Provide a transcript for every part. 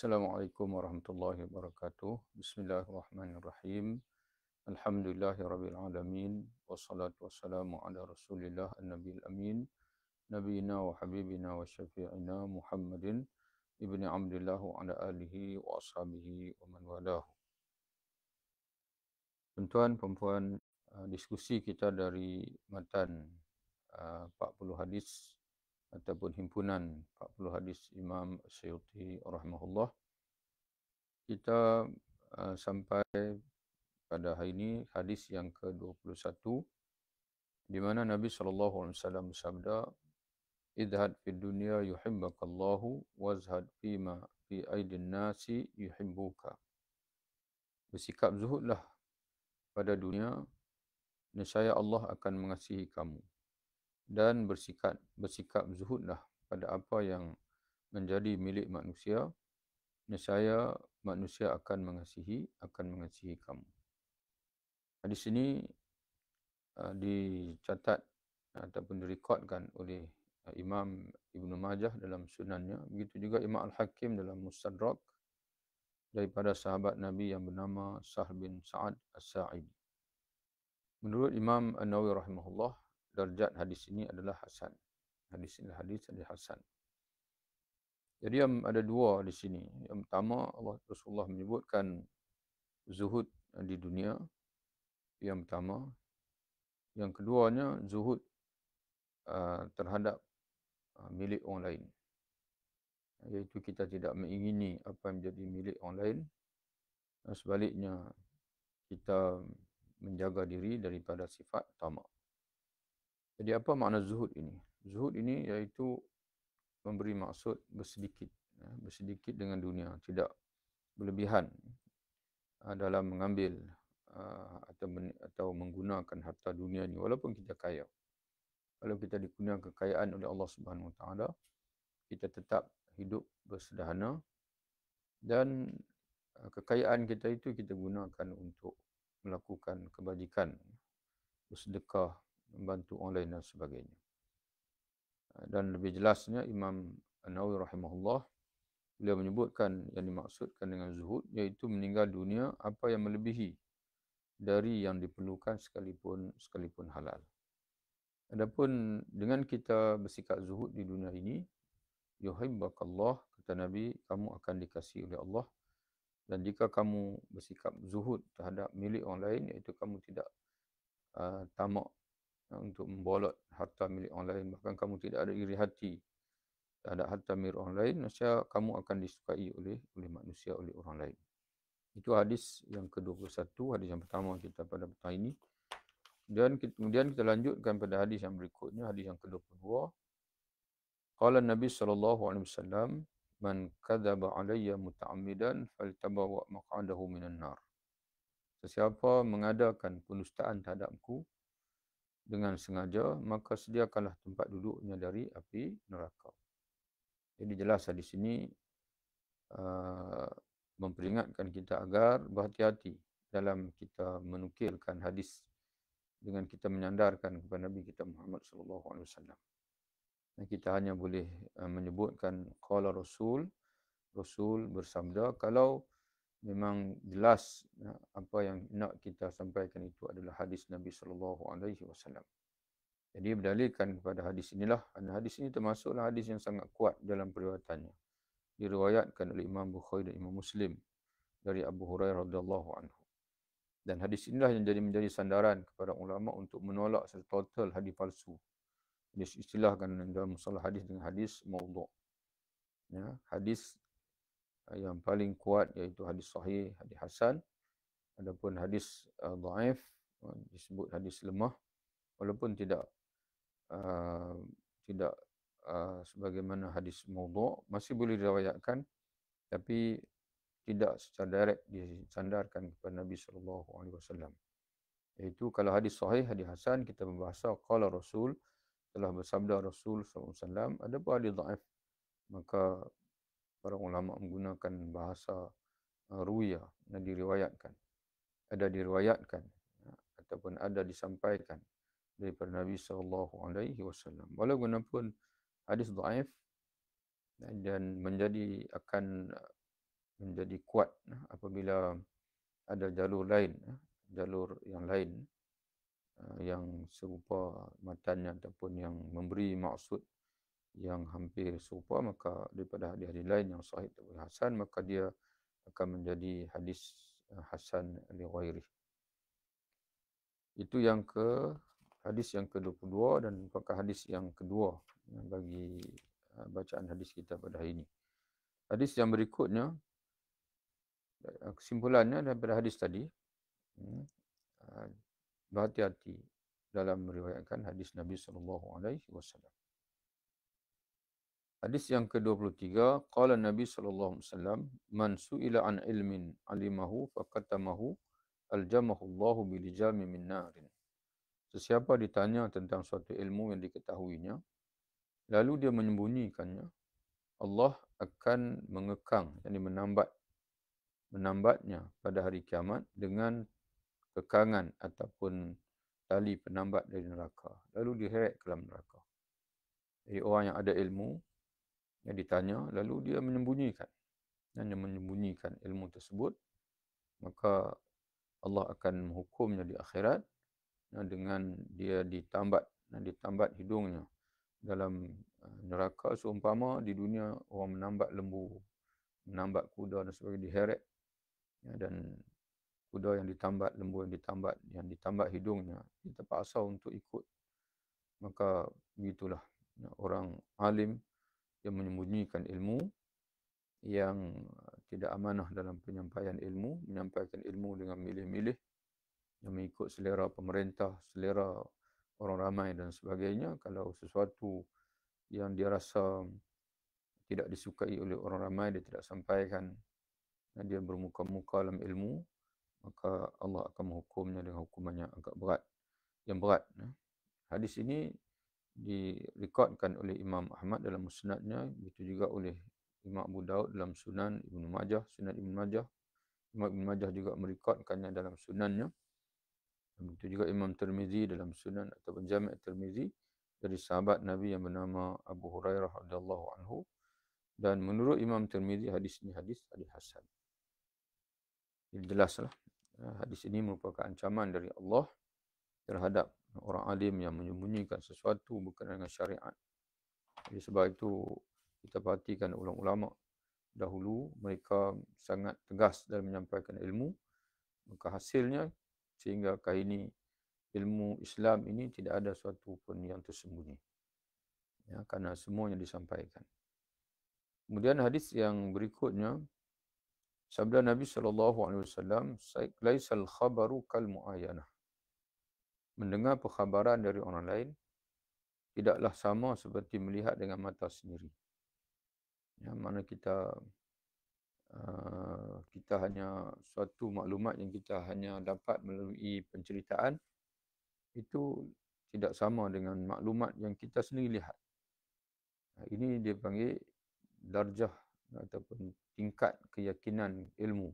Assalamualaikum warahmatullahi wabarakatuh. Bismillahirrahmanirrahim. Alhamdulillahirabbil alamin wassalatu wassalamu ala Rasulillah an-nabiyil amin nabiyina wa habibina wa syafi'ina Muhammadin ibni Abdullah wa ala alihi wa ashabihi wa man walahu. Tuan-tuan puan-puan, diskusi kita dari matan 40 hadis ataupun himpunan 40 hadis Imam Suyuti rahimahullah. Kita sampai pada hari ini hadis yang ke-21 di mana Nabi SAW bersabda, "Idhad fid dunya yuhibbakallahu wazhad fima fi aidin nasi yuhibbuka." Bersikap zuhudlah pada dunia, nescaya Allah akan mengasihi kamu. Dan bersikap zuhudlah pada apa yang menjadi milik manusia, nescaya manusia akan mengasihi kamu. Hadis ini dicatat ataupun direkodkan oleh Imam Ibn Majah dalam sunannya. Begitu juga Imam Al-Hakim dalam Mustadrak daripada sahabat Nabi yang bernama Sahal bin Sa'ad As-Sa'idi. Menurut Imam An-Nawawi rahimahullah, darjat hadis ini adalah hasan. Hadis adalah hasan. Jadi ada dua di sini. Yang pertama, Rasulullah menyebutkan zuhud di dunia. Yang pertama. Yang keduanya, zuhud terhadap milik orang lain. Iaitu kita tidak mengingini apa yang menjadi milik orang lain. Dan sebaliknya, kita menjaga diri daripada sifat tamak. Jadi apa makna zuhud ini? Zuhud ini iaitu memberi maksud bersedikit dengan dunia, tidak berlebihan dalam mengambil atau menggunakan harta dunia ni walaupun kita kaya. Kalau kita dikurniakan kekayaan oleh Allah Subhanahu Wa Taala, kita tetap hidup bersederhana dan kekayaan kita itu kita gunakan untuk melakukan kebajikan, bersedekah, membantu orang lain dan sebagainya. Dan lebih jelasnya Imam An-Nawawi rahimahullah, beliau menyebutkan yang dimaksudkan dengan zuhud iaitu meninggal dunia apa yang melebihi dari yang diperlukan sekalipun halal. Adapun dengan kita bersikap zuhud di dunia ini, yuhibbakallah, kata Nabi, kamu akan dikasihi oleh Allah. Dan jika kamu bersikap zuhud terhadap milik orang lain, iaitu kamu tidak tamak untuk membolot harta milik orang lain, bahkan kamu tidak ada iri hati terhadap harta milik orang lain, maka kamu akan disukai oleh manusia, oleh orang lain. Itu hadis yang ke-21, hadis yang pertama kita pada petang ini. Dan kemudian kita lanjutkan pada hadis yang berikutnya, hadis yang ke-22. Qala Nabi SAW, "Man kadzaba alayya muta'ammidan faltabawa maq'adahu minan nar." Sesiapa mengadakan pendustaan terhadapku dengan sengaja, maka sediakanlah tempat duduknya dari api neraka. Jadi jelas di sini memperingatkan kita agar berhati-hati dalam kita menukilkan hadis dengan kita menyandarkan kepada Nabi kita Muhammad SAW. Dan kita hanya boleh menyebutkan qala Rasul bersabda kalau memang jelas apa yang nak kita sampaikan itu adalah hadis Nabi SAW. Jadi berdalilkan kepada hadis inilah, dan hadis ini termasuklah hadis yang sangat kuat dalam periwayatannya. Diriwayatkan oleh Imam Bukhari dan Imam Muslim dari Abu Hurairah radhiyallahu anhu. Dan hadis inilah yang menjadi sandaran kepada ulama untuk menolak secara total hadis palsu. Diistilahkan dalam masalah hadis dengan hadis maudhu'. Ya, hadis yang paling kuat iaitu hadis sahih, hadis hasan. Adapun hadis dhaif disebut hadis lemah, walaupun tidak sebagaimana hadis maudhu', masih boleh diriwayatkan, tapi tidak secara direct disandarkan kepada Nabi SAW. Iaitu kalau hadis sahih, hadis hasan, kita berbahasa qala Rasul, telah bersabda Rasul SAW. Adapun hadis dhaif, maka para ulama menggunakan bahasa ruwiyah, dan diriwayatkan. Ada diriwayatkan ataupun ada disampaikan daripada Nabi SAW. Walaupun hadis dhaif dan menjadi akan menjadi kuat apabila ada jalur lain, jalur yang lain yang serupa matannya ataupun yang memberi maksud yang hampir serupa, maka daripada hadis-hadis lain yang sahih ataupun hasan, maka dia akan menjadi hadis hasan li ghairi. Itu hadis yang ke-22 dan merupakan hadis yang kedua bagi bacaan hadis kita pada hari ini. Hadis yang berikutnya, kesimpulannya daripada hadis tadi, berhati-hati dalam meriwayatkan hadis Nabi SAW. Hadis yang ke-23, qala Nabi SAW, man su'ila an ilmin alimahu faqatamahu aljamahu Allahu bilijami min narin. Sesiapa ditanya tentang suatu ilmu yang diketahuinya, lalu dia menyembunyikannya, Allah akan mengekang, yakni menambatnya pada hari kiamat dengan kekangan ataupun tali penambat dari neraka. Lalu diheret ke dalam neraka. Jadi orang yang ada ilmu, yang ditanya, lalu dia menyembunyikan. Dan dia menyembunyikan ilmu tersebut, maka Allah akan menghukumnya di akhirat dengan dia ditambat hidungnya dalam neraka, seumpama di dunia orang menambat lembu, menambat kuda dan sebagainya, diheret, dan kuda yang ditambat, lembu yang ditambat hidungnya, dia terpaksa untuk ikut. Maka begitulah orang alim yang menyembunyikan ilmu, yang tidak amanah dalam penyampaian ilmu, menyampaikan ilmu dengan milih-milih, yang mengikut selera pemerintah, selera orang ramai dan sebagainya. Kalau sesuatu yang dia rasa tidak disukai oleh orang ramai, dia tidak sampaikan, dan dia bermuka-muka dalam ilmu, maka Allah akan menghukumnya dengan hukumannya agak berat, yang berat. Hadis ini direkodkan oleh Imam Ahmad dalam musnadnya, begitu juga oleh Imam Abu Daud dalam Sunan Ibnu Majah, Sunan Ibnu Majah. Imam Ibnu Majah juga merekodkannya dalam sunannya. Begitu juga Imam Tirmizi dalam Sunan ataupun Jami' Tirmizi dari sahabat Nabi yang bernama Abu Hurairah radhiyallahu anhu. Dan menurut Imam Tirmizi, hadis ini hadis hasan. Jadi jelaslah, hadis ini merupakan ancaman dari Allah terhadap orang alim yang menyembunyikan sesuatu berkenaan dengan syariat. Jadi sebab itu kita perhatikan ulama-ulama dahulu, mereka sangat tegas dalam menyampaikan ilmu, maka hasilnya sehingga kali ini ilmu Islam ini tidak ada suatu pun yang tersembunyi, ya, karena semuanya disampaikan. Kemudian hadis yang berikutnya, sabda Nabi SAW, laisal khabaru kal mu'ayanah. Mendengar perkhabaran dari orang lain tidaklah sama seperti melihat dengan mata sendiri. Ya, mana kita hanya suatu maklumat yang kita hanya dapat melalui penceritaan, itu tidak sama dengan maklumat yang kita sendiri lihat. Ini dia panggil darjah ataupun tingkat keyakinan ilmu.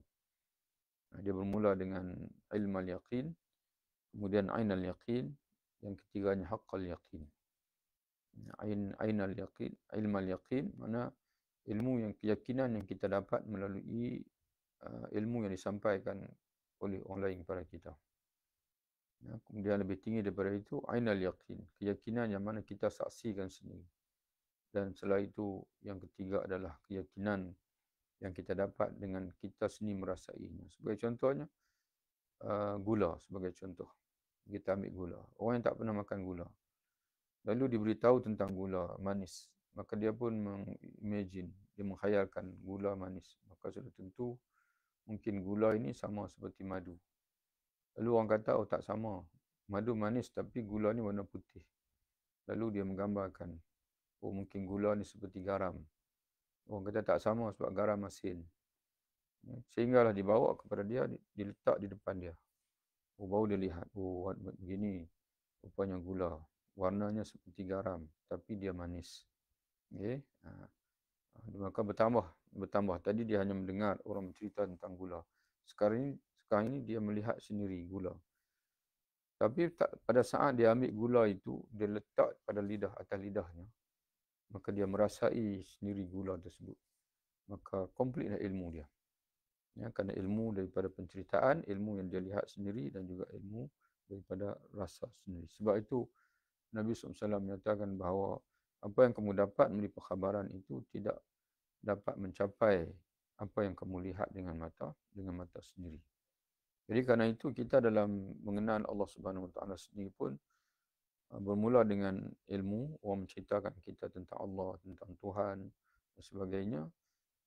Dia bermula dengan ilm al-yaqin, kemudian ain al-yaqin, yang ketiganya haqq al-yaqin. Ain al-yaqin, ilm al-yaqin, mana ilmu yang keyakinan yang kita dapat melalui ilmu yang disampaikan oleh orang lain kepada kita. Ya, kemudian lebih tinggi daripada itu, ain al-yaqin, keyakinan yang mana kita saksikan sendiri. Dan setelah itu, yang ketiga adalah keyakinan yang kita dapat dengan kita sendiri merasainya. Sebagai contohnya, gula sebagai contoh. Kita ambil gula. Orang yang tak pernah makan gula, lalu diberitahu tentang gula manis, maka dia pun mengimagine, dia menghayalkan gula manis. Maka sudah tentu mungkin gula ini sama seperti madu. Lalu orang kata, oh tak sama. Madu manis tapi gula ni warna putih. Lalu dia menggambarkan, oh mungkin gula ni seperti garam. Orang kata tak sama sebab garam asin. Sehinggalah dibawa kepada dia, diletak di depan dia. Oh, baru dia lihat, oh begini rupanya gula. Warnanya seperti garam tapi dia manis. Okay? Maka bertambah. Tadi dia hanya mendengar orang bercerita tentang gula. Sekarang ini dia melihat sendiri gula. Tapi pada saat dia ambil gula itu, dia letak pada atas lidahnya, maka dia merasai sendiri gula tersebut. Maka komplitlah ilmu dia. Ya, kerana ilmu daripada penceritaan, ilmu yang dia lihat sendiri dan juga ilmu daripada rasa sendiri. Sebab itu Nabi SAW menyatakan bahawa apa yang kamu dapat melalui perkhabaran itu tidak dapat mencapai apa yang kamu lihat dengan mata sendiri. Jadi kerana itu kita dalam mengenal Allah Subhanahu Wa Taala sendiri pun bermula dengan ilmu, orang menceritakan kita tentang Allah, tentang Tuhan dan sebagainya.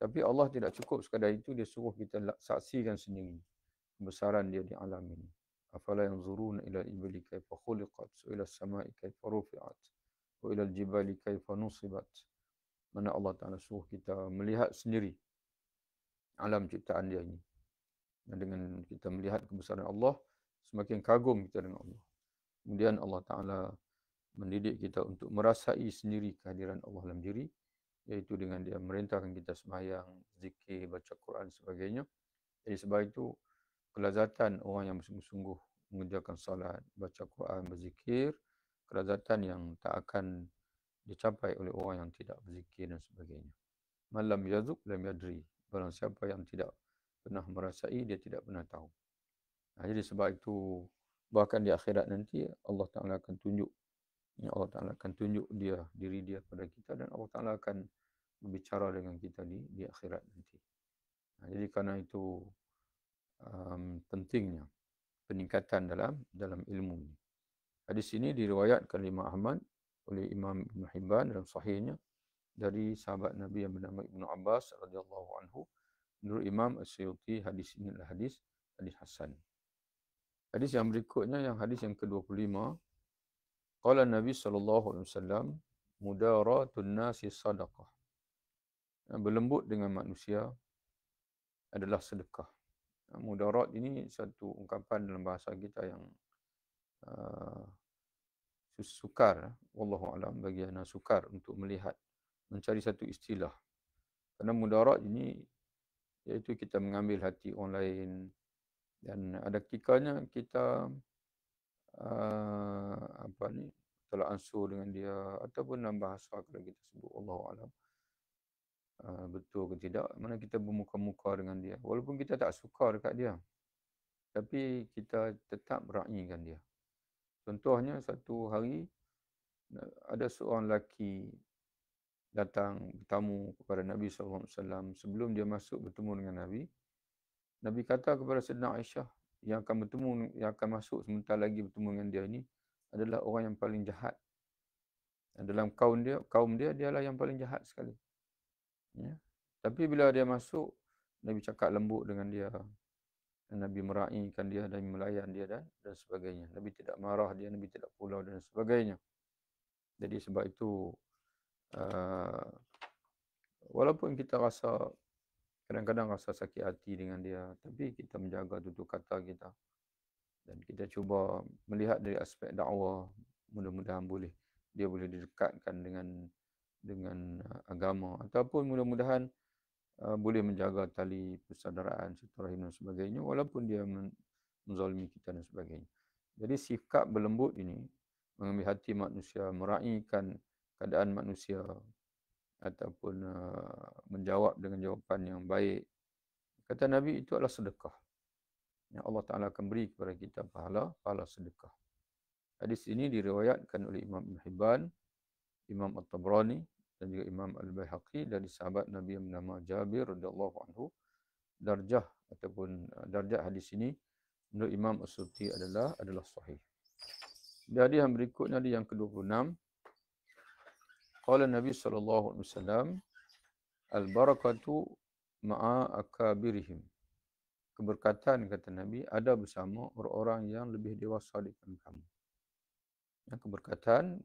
Tapi Allah tidak cukup sekadar itu, dia suruh kita saksikan sendiri kebesaran dia di alam ini. Afala yanzuruna ila al-ibli kaifa khuliqat, wa ila as-sama'i kaifa rufi'at, wa ila al-jibali kaifa nusibat. Mana Allah Ta'ala suruh kita melihat sendiri alam ciptaan dia ini. Dan dengan kita melihat kebesaran Allah, semakin kagum kita dengan Allah. Kemudian Allah Ta'ala mendidik kita untuk merasai sendiri kehadiran Allah dalam diri, iaitu dengan dia merintahkan kita sembahyang, zikir, baca Quran dan sebagainya. Jadi sebab itu kelazatan orang yang bersungguh-sungguh mengerjakan salat, baca Quran, berzikir, kelazatan yang tak akan dicapai oleh orang yang tidak berzikir dan sebagainya. Malam yazuk lam yadri. Barang siapa yang tidak pernah merasai, dia tidak pernah tahu. Jadi sebab itu bahkan di akhirat nanti Allah Ta'ala akan tunjuk, Allah Ta'ala akan tunjuk diri dia pada kita, dan Allah Ta'ala akan berbicara dengan kita di akhirat nanti. Jadi kerana itu pentingnya peningkatan dalam ilmu ini. Hadis ini diriwayatkan oleh Imam Ahmad, oleh Imam Ibn Hibban dalam sahihnya, dari sahabat Nabi yang bernama Ibnu Abbas radhiyallahu anhu. Menurut Imam As-Suyuti, hadis ini adalah hadis hasan. Hadis yang berikutnya, yang hadis yang ke-25, qala Nabi sallallahu alaihi wasallam, mudaratun nasi sadaqah. Berlembut dengan manusia adalah sedekah. Mudarat ini satu ungkapan dalam bahasa kita yang sukar, wallahu alam, bagi ana sukar untuk melihat, mencari satu istilah. Kerana mudarat ini iaitu kita mengambil hati orang lain, dan ada ketikanya kita telah ansur dengan dia, ataupun dalam bahasa kalau kita sebut wallahu alam betul ke tidak, mana kita bermuka-muka dengan dia walaupun kita tak suka dekat dia, tapi kita tetap meraihkan dia. Contohnya, satu hari ada seorang lelaki datang bertamu kepada Nabi SAW. Sebelum dia masuk bertemu dengan Nabi, Nabi kata kepada Sayyidina Aisyah, yang akan masuk sebentar lagi bertemu dengan dia ini adalah orang yang paling jahat. Dan dalam kaum dia dialah yang paling jahat sekali. Ya. Tapi bila dia masuk, Nabi cakap lembut dengan dia. Dan Nabi meraihkan dia dan melayan dia dan sebagainya. Nabi tidak marah dia, Nabi tidak pulau dan sebagainya. Jadi sebab itu walaupun kita kadang-kadang rasa sakit hati dengan dia, tapi kita menjaga tutur kata kita. Dan kita cuba melihat dari aspek dakwah, mudah-mudahan dia boleh didekatkan dengan agama, ataupun mudah-mudahan boleh menjaga tali persaudaraan, silaturahim dan sebagainya, walaupun dia menzalimi kita dan sebagainya. Jadi sikap berlembut ini, mengambil hati manusia, meraihkan keadaan manusia, ataupun menjawab dengan jawapan yang baik, kata Nabi, itu adalah sedekah. Yang Allah Ta'ala akan beri kepada kita pahala sedekah. Hadis ini diriwayatkan oleh Imam Ibn Hibban, Imam At-Tabrani dan juga Imam Al-Baihaqi dari sahabat Nabi yang bernama Jabir radhiyallahu anhu. Darjah hadis ini menurut Imam As-Suyuti adalah sahih. Jadi yang berikutnya, yang ke-26, qala Nabi sallallahu alaihi wasallam, al-barakatu ma'a akabirihim. Keberkatan, kata Nabi, ada bersama orang-orang yang lebih dewasa daripada kamu. Yang keberkatan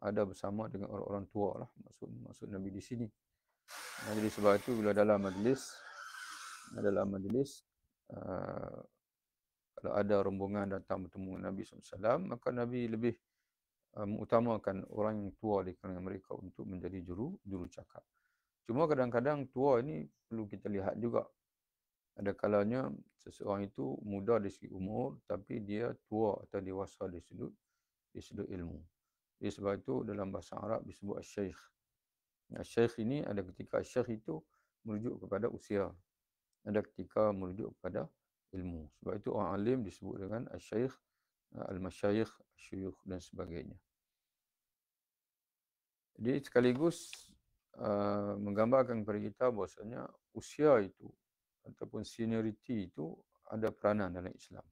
ada bersama dengan orang-orang tua lah, maksud Nabi di sini. Jadi sebab itu bila dalam majlis kalau ada rombongan datang bertemu Nabi SAW, maka Nabi lebih mengutamakan orang yang tua di kalangan mereka untuk menjadi juru cakap. Cuma kadang-kadang tua ini perlu kita lihat juga. Ada kalanya seseorang itu muda dari segi umur, tapi dia tua atau dewasa dari sudut ilmu. Jadi sebab itu dalam bahasa Arab disebut asy-syaikh. Asy-syaikh ini ada ketika asy-syaikh itu merujuk kepada usia. ada ketika merujuk kepada ilmu. Sebab itu orang alim disebut dengan asy-syaikh, al-masyayikh, syuyukh dan sebagainya. Jadi sekaligus menggambarkan kepada kita bahwasanya usia itu ataupun seniority itu ada peranan dalam Islam.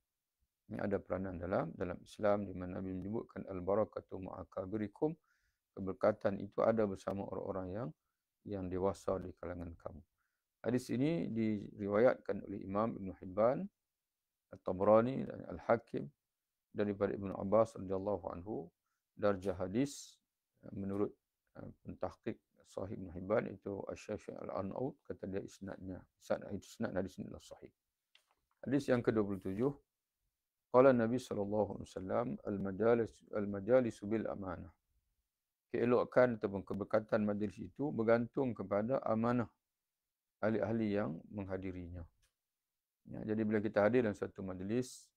Ini ada peranan dalam Islam di mana Nabi menyebutkan al-barakatu ma'akabirikum, keberkatan itu ada bersama orang-orang yang dewasa di kalangan kamu. Hadis ini diriwayatkan oleh Imam Ibn Hibban, At-Tabrani dan Al-Hakim daripada Ibn Abbas radhiyallahu anhu. Darjah hadis menurut pentahqiq Sahih Ibn Hibban itu Asy-Syafi'i Al-Arnaud kata dia isnad hadis ini adalah sahih. Hadis yang ke-27, qala Nabi sallallahu alaihi wasallam al-majalis bil amanah. Keelokan ataupun keberkatan majlis itu bergantung kepada amanah ahli-ahli yang menghadirinya. Ya, jadi bila kita hadir dalam satu majlis,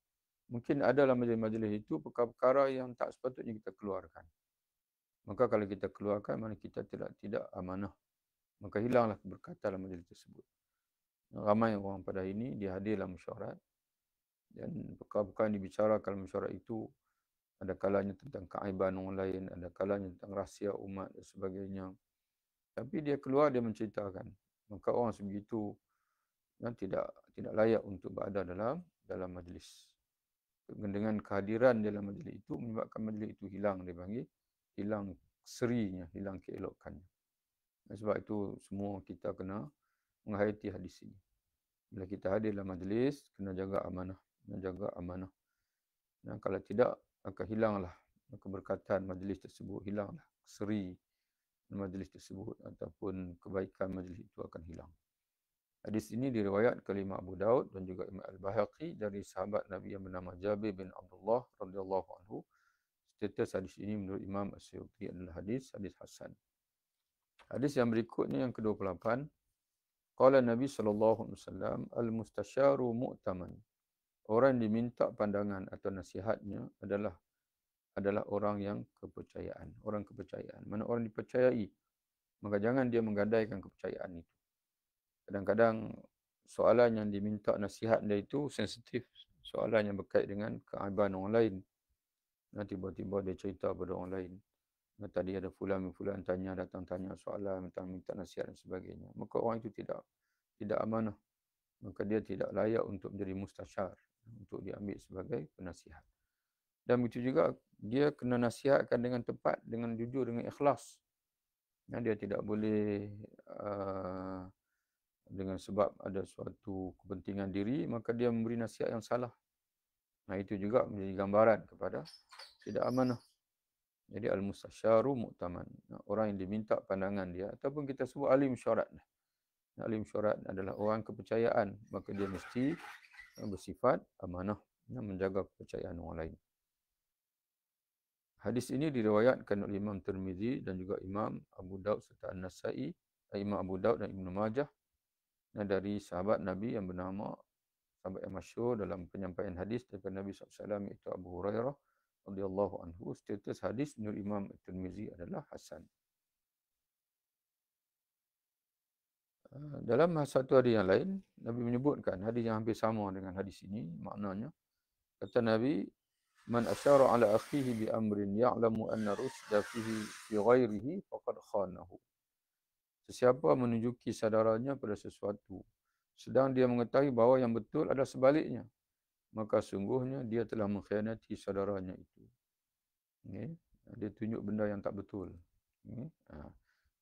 mungkin ada dalam majlis itu perkara-perkara yang tak sepatutnya kita keluarkan. Maka kalau kita keluarkan, mana kita tidak amanah. Maka hilanglah keberkatan dalam majlis tersebut. Ramai orang pada ini dia hadir dalam mesyuarat dan perkara-perkara yang dibicarakan dalam mesyuarat itu ada kalanya tentang keaiban orang lain, ada kalanya tentang rahsia umat dan sebagainya. Tapi dia keluar dia menceritakan. Maka orang sebegitu yang tidak layak untuk berada dalam majlis. Dengan kehadiran dalam majlis itu menyebabkan majlis itu hilang, dia panggil hilang serinya, hilang keelokannya. Sebab itu semua kita kena menghayati hadis ini. Bila kita hadir dalam majlis, kena jaga amanah. Dan kalau tidak, akan hilanglah keberkatan majlis tersebut, hilanglah seri majlis tersebut ataupun kebaikan majlis itu akan hilang. Hadis ini diriwayatkan oleh Imam Abu Daud dan juga Imam Al-Baihaqi dari sahabat Nabi yang bernama Jabir bin Abdullah radhiyallahu anhu. Status hadis ini menurut Imam As-Suyuti adalah hadis hasan. Hadis yang berikutnya yang ke-28. Qala Nabi sallallahu alaihi wasallam al-mustasyaru mu'taman. Orang yang diminta pandangan atau nasihatnya adalah orang yang kepercayaan, orang kepercayaan. Mana orang dipercayai, maka jangan dia menggadaikan kepercayaan itu. Kadang-kadang soalan yang diminta nasihat dia itu sensitif, soalan yang berkait dengan keaiban orang lain. Tiba-tiba dia cerita pada orang lain. Tadi ada fulan datang tanya soalan, minta nasihat dan sebagainya. Maka orang itu tidak amanah. Maka dia tidak layak untuk menjadi mustasyar, untuk diambil sebagai penasihat. Dan begitu juga dia kena nasihatkan dengan tepat, dengan jujur, dengan ikhlas. Dia tidak boleh dengan sebab ada suatu kepentingan diri, maka dia memberi nasihat yang salah. Itu juga menjadi gambaran kepada tidak amanah. Jadi al-mustasyaru mu'taman. Orang yang diminta pandangan dia, ataupun kita sebut ahli mesyuarat. Ahli mesyuarat adalah orang kepercayaan, maka dia mesti bersifat amanah, menjaga kepercayaan orang lain. Hadis ini diriwayatkan oleh Imam Tirmizi dan juga Imam Abu Daud serta An-Nasa'i, Imam Abu Daud dan Ibn Majah, dari sahabat Nabi yang bernama, sahabat yang masyhur dalam penyampaian hadis daripada Nabi SAW, iaitu Abu Hurairah radhiyallahu anhu. Status hadis menurut Imam Tirmizi adalah hasan. Dalam satu hadis yang lain, Nabi menyebutkan hadis yang hampir sama dengan hadis ini, maknanya kata Nabi, man asyara ala akhihi bi amrin ya'lamu anna rusda fihi fi ghairihi faqad khanahu. Sesiapa menunjuki saudaranya pada sesuatu sedang dia mengetahui bahawa yang betul adalah sebaliknya, maka sungguhnya dia telah mengkhianati saudaranya itu. Dia tunjuk benda yang tak betul.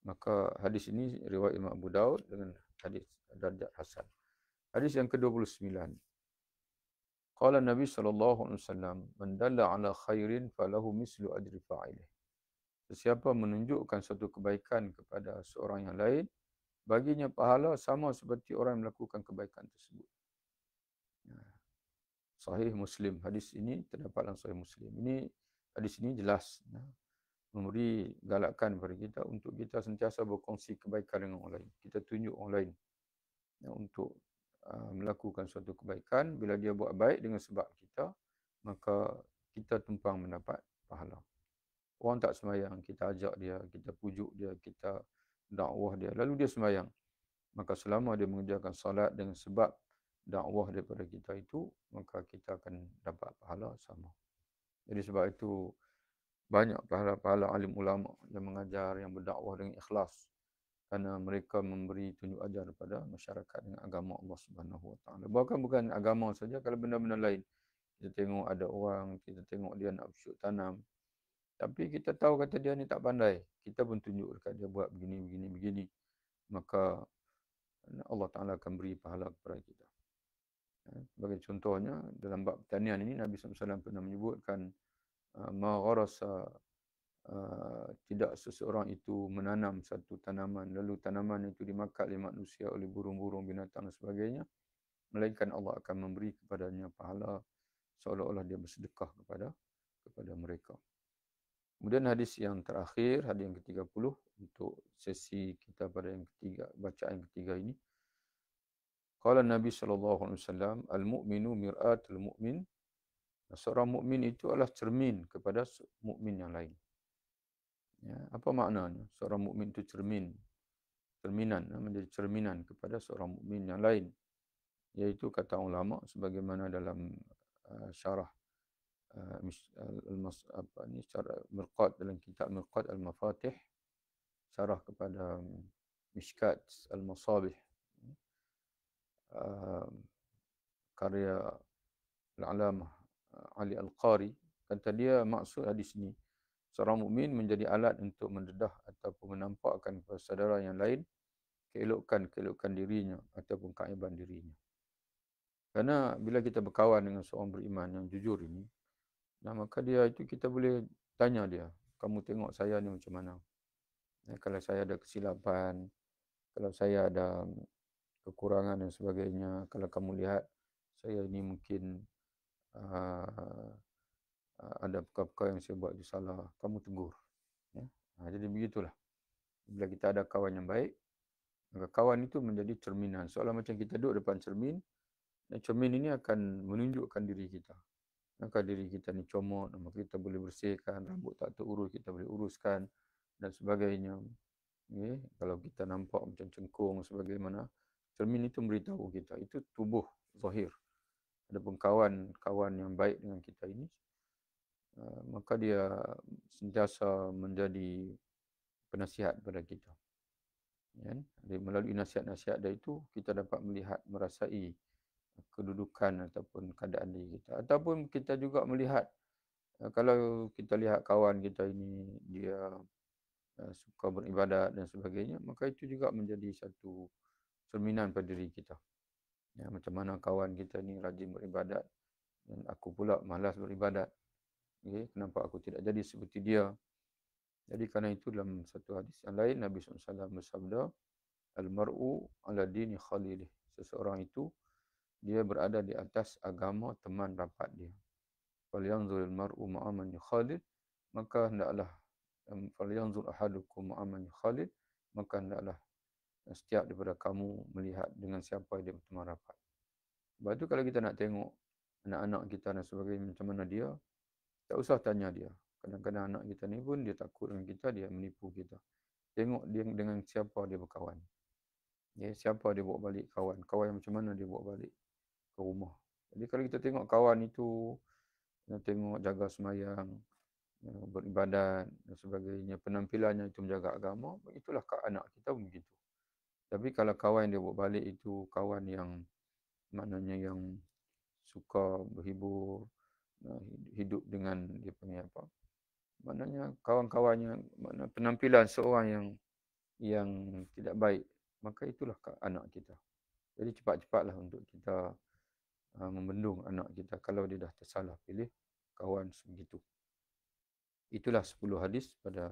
Maka hadis ini riwayat Imam Abu Daud dengan hadis darjat hasan. Hadis yang ke-29. Qala Nabi sallallahu alaihi wasallam, man dalla ala khairin falahu mislu ajri fa'ilih. Sesiapa menunjukkan suatu kebaikan kepada seorang yang lain, baginya pahala sama seperti orang yang melakukan kebaikan tersebut. Sahih Muslim. Hadis ini terdapat dalam Sahih Muslim. Hadis ini jelas memberi galakan kepada kita untuk kita sentiasa berkongsi kebaikan dengan orang lain. Kita tunjuk orang lain untuk melakukan suatu kebaikan. Bila dia buat baik dengan sebab kita, maka kita tumpang mendapat pahala. Orang tak sembahyang, kita ajak dia, kita pujuk dia, kita dakwah dia, lalu dia sembahyang. Maka selama dia mengerjakan salat dengan sebab dakwah daripada kita itu, maka kita akan dapat pahala sama. Jadi sebab itu banyak pahala-pahala alim ulama yang mengajar, yang berdakwah dengan ikhlas, kerana mereka memberi tunjuk ajar kepada masyarakat dengan agama Allah Subhanahu Wa Taala. Bahkan bukan agama saja, kalau benda-benda lain. Kita tengok ada orang, kita tengok dia nak bercocok tanam, tapi kita tahu kata dia ni tak pandai. Kita pun tunjuk dekat dia buat begini, begini, begini. Maka Allah Ta'ala akan beri pahala kepada kita. Sebagai contohnya, dalam bab pertanian ini, Nabi SAW pernah menyebutkan, ma gharasa, tidak seseorang itu menanam satu tanaman, lalu tanaman itu dimakan oleh manusia, oleh burung-burung, binatang dan sebagainya, melainkan Allah akan memberi kepadanya pahala seolah-olah dia bersedekah kepada mereka. Kemudian hadis yang terakhir, hadis yang ke-30 untuk sesi kita pada yang ketiga, bacaan yang ketiga ini. Qala Nabi SAW, al-mu'minu mir'atul mu'min. Seorang mukmin itu adalah cermin kepada mukmin yang lain. Ya, apa maknanya? Seorang mukmin itu cerminan, menjadi cerminan kepada seorang mukmin yang lain. Iaitu kata ulama sebagaimana dalam syarah Mirqat, dalam kitab Mirqat al-Mafatih, syarah kepada Mishkat al-Masabih, karya al-Alamah Ali Al-Qari. Kata dia, maksud hadis ini, seorang mukmin menjadi alat untuk mendedah ataupun menampakkan kepada saudara yang lain keelokan dirinya ataupun keaiban dirinya. Kerana bila kita berkawan dengan seorang beriman yang jujur ini, maka dia itu kita boleh tanya dia, kamu tengok saya ni macam mana? Kalau saya ada kesilapan, kalau saya ada kekurangan dan sebagainya, kalau kamu lihat saya ini mungkin ada perkara-perkara yang saya buat itu salah, kamu tegur. Ya? Jadi begitulah. Bila kita ada kawan yang baik, maka kawan itu menjadi cerminan. Seolah macam kita duduk depan cermin, dan cermin ini akan menunjukkan diri kita. Maka diri kita ni comot, maka kita boleh bersihkan, rambut tak terurus, kita boleh uruskan dan sebagainya. Okay? Kalau kita nampak macam cengkung sebagaimana, cermin itu memberitahu kita, itu tubuh zahir. Adapun kawan yang baik dengan kita ini, maka dia sentiasa menjadi penasihat kepada kita. Ya? Jadi melalui nasihat-nasihat dia itu, kita dapat melihat, merasai kedudukan ataupun keadaan diri kita. Ataupun kita juga melihat, kalau kita lihat kawan kita ini, dia suka beribadat dan sebagainya, maka itu juga menjadi satu cerminan pada diri kita. Ya, macam mana kawan kita ni rajin beribadat, dan aku pula malas beribadat. Okay, kenapa aku tidak jadi seperti dia? Jadi kerana itu dalam satu hadis yang lain, Nabi SAW bersabda, al-mar'u ala dini khalilih. Seseorang itu, dia berada di atas agama teman rapat dia. Falyanzur al-mar'u ma'aman yukhalil, maka hendaklah, falyanzur ahadukum ma'aman yukhalil, maka hendaklah setiap daripada kamu melihat dengan siapa dia berteman rapat. Sebab itu kalau kita nak tengok anak-anak kita dan sebagainya macam mana dia, tak usah tanya dia. Kadang-kadang anak kita ni pun dia takut dengan kita, dia menipu kita. Tengok dia dengan siapa dia berkawan. Ya, siapa dia bawa balik kawan. Kawan yang macam mana dia bawa balik ke rumah. Jadi kalau kita tengok kawan itu, kita tengok jaga semayang, beribadat dan sebagainya, penampilannya itu menjaga agama, itulah anak kita pun begitu. Tapi kalau kawan dia bawa balik itu kawan yang maknanya yang suka berhibur, hidup dengan dia punya apa, maknanya kawan-kawannya, makna penampilan seorang yang tidak baik, maka itulah anak kita. Jadi cepat-cepatlah untuk kita membendung anak kita kalau dia dah tersalah pilih kawan sebegitu. Itulah 10 hadis pada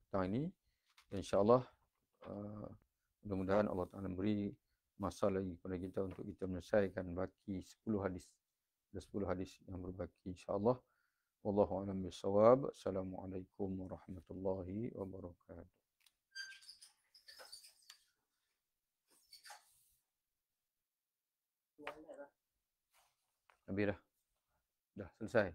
petang ini. InsyaAllah mudah-mudahan Allah Ta'ala beri masa lagi kepada kita untuk kita menyelesaikan baki 10 hadis. Ada 10 hadis yang berbaki insyaAllah. Wallahu a'lam bishawab. Assalamualaikum warahmatullahi wabarakatuh. Habis dah. Dah selesai.